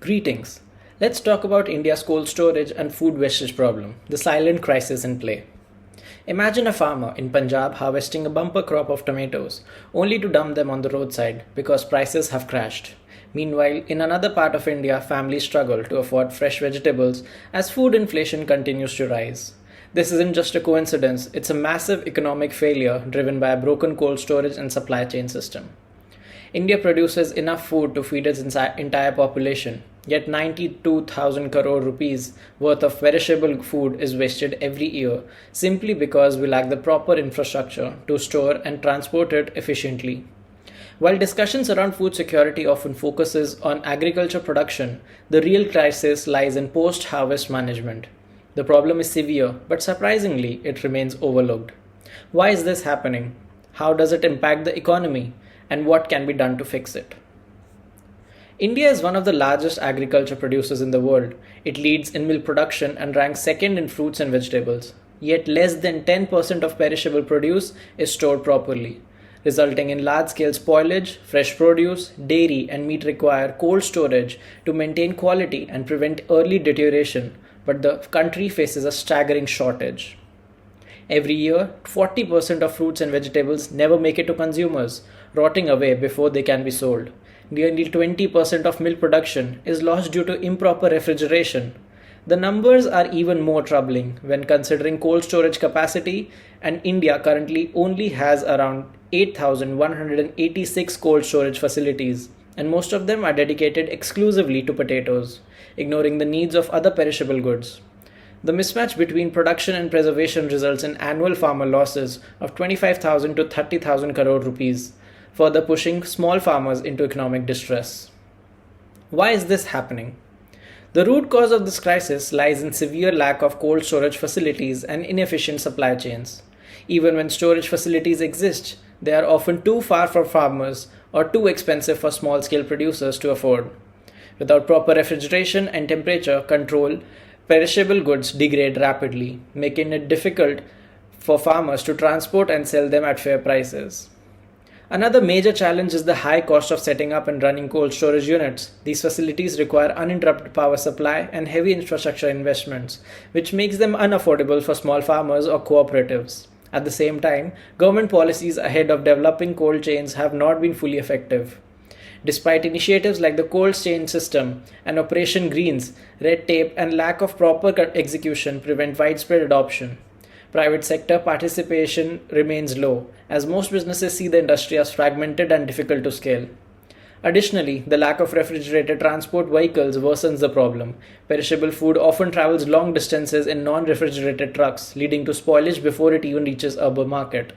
Greetings. Let's talk about India's cold storage and food wastage problem, the silent crisis in play. Imagine a farmer in Punjab harvesting a bumper crop of tomatoes, only to dump them on the roadside because prices have crashed. Meanwhile, in another part of India, families struggle to afford fresh vegetables as food inflation continues to rise. This isn't just a coincidence, it's a massive economic failure driven by a broken cold storage and supply chain system. India produces enough food to feed its entire population, yet 92,000 crore rupees worth of perishable food is wasted every year simply because we lack the proper infrastructure to store and transport it efficiently. While discussions around food security often focuses on agriculture production, the real crisis lies in post-harvest management. The problem is severe, but surprisingly, it remains overlooked. Why is this happening? How does it impact the economy? And what can be done to fix it? India is one of the largest agriculture producers in the world. It leads in milk production and ranks second in fruits and vegetables. Yet less than 10% of perishable produce is stored properly, resulting in large-scale spoilage. Fresh produce, dairy, and meat require cold storage to maintain quality and prevent early deterioration, but the country faces a staggering shortage. Every year, 40% of fruits and vegetables never make it to consumers, rotting away before they can be sold. Nearly 20% of milk production is lost due to improper refrigeration. The numbers are even more troubling when considering cold storage capacity, and India currently only has around 8,186 cold storage facilities, and most of them are dedicated exclusively to potatoes, ignoring the needs of other perishable goods. The mismatch between production and preservation results in annual farmer losses of 25,000 to 30,000 crore rupees, further pushing small farmers into economic distress. Why is this happening? The root cause of this crisis lies in severe lack of cold storage facilities and inefficient supply chains. Even when storage facilities exist, they are often too far for farmers or too expensive for small scale producers to afford. Without proper refrigeration and temperature control, perishable goods degrade rapidly, making it difficult for farmers to transport and sell them at fair prices. Another major challenge is the high cost of setting up and running cold storage units. These facilities require uninterrupted power supply and heavy infrastructure investments, which makes them unaffordable for small farmers or cooperatives. At the same time, government policies ahead of developing cold chains have not been fully effective. Despite initiatives like the cold chain system and Operation Greens, red tape and lack of proper execution prevent widespread adoption. Private sector participation remains low, as most businesses see the industry as fragmented and difficult to scale. Additionally, the lack of refrigerated transport vehicles worsens the problem. Perishable food often travels long distances in non-refrigerated trucks, leading to spoilage before it even reaches urban market.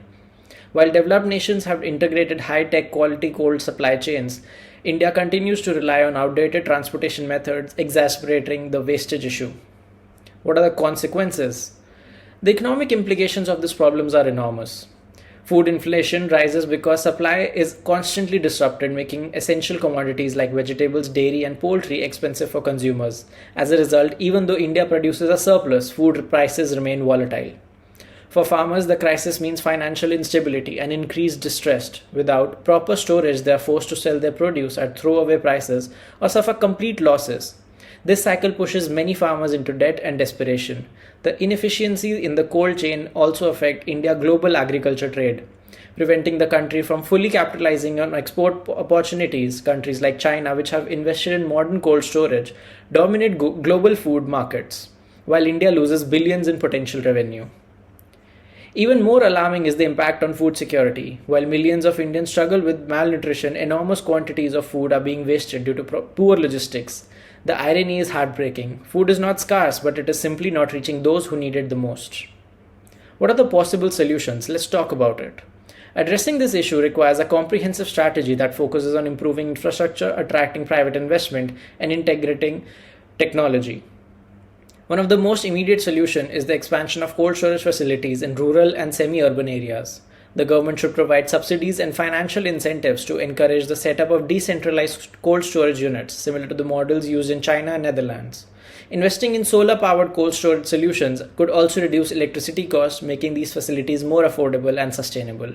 While developed nations have integrated high-tech quality cold supply chains, India continues to rely on outdated transportation methods, exacerbating the wastage issue. What are the consequences? The economic implications of these problems are enormous. Food inflation rises because supply is constantly disrupted, making essential commodities like vegetables, dairy, and poultry expensive for consumers. As a result, even though India produces a surplus, food prices remain volatile. For farmers, the crisis means financial instability and increased distress. Without proper storage, they are forced to sell their produce at throwaway prices or suffer complete losses. This cycle pushes many farmers into debt and desperation. The inefficiencies in the cold chain also affect India's global agriculture trade, preventing the country from fully capitalizing on export opportunities. Countries like China, which have invested in modern cold storage, dominate global food markets, while India loses billions in potential revenue. Even more alarming is the impact on food security. While millions of Indians struggle with malnutrition, enormous quantities of food are being wasted due to poor logistics. The irony is heartbreaking. Food is not scarce, but it is simply not reaching those who need it the most. What are the possible solutions? Let's talk about it. Addressing this issue requires a comprehensive strategy that focuses on improving infrastructure, attracting private investment, and integrating technology. One of the most immediate solutions is the expansion of cold storage facilities in rural and semi-urban areas. The government should provide subsidies and financial incentives to encourage the setup of decentralized cold storage units, similar to the models used in China and Netherlands. Investing in solar-powered cold storage solutions could also reduce electricity costs, making these facilities more affordable and sustainable.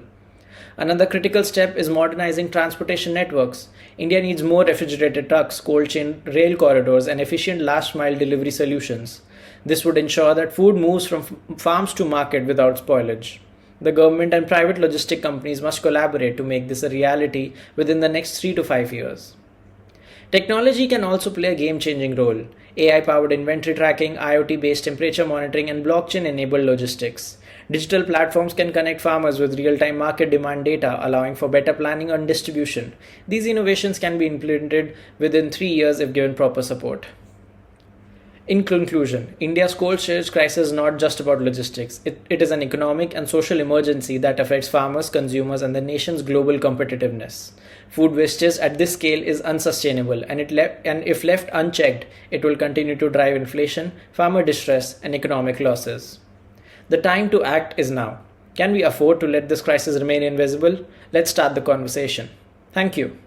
Another critical step is modernizing transportation networks. India needs more refrigerated trucks, cold chain rail corridors, and efficient last mile delivery solutions. This would ensure that food moves from farms to market without spoilage. The government and private logistic companies must collaborate to make this a reality within the next 3 to 5 years. Technology can also play a game changing role. AI powered inventory tracking, IoT based temperature monitoring, and blockchain enabled logistics. Digital platforms can connect farmers with real time market demand data, allowing for better planning and distribution. These innovations can be implemented within 3 years if given proper support. In conclusion, India's cold storage crisis is not just about logistics. It is an economic and social emergency that affects farmers, consumers, and the nation's global competitiveness. Food wastage at this scale is unsustainable, and if left unchecked, it will continue to drive inflation, farmer distress, and economic losses. The time to act is now. Can we afford to let this crisis remain invisible? Let's start the conversation. Thank you.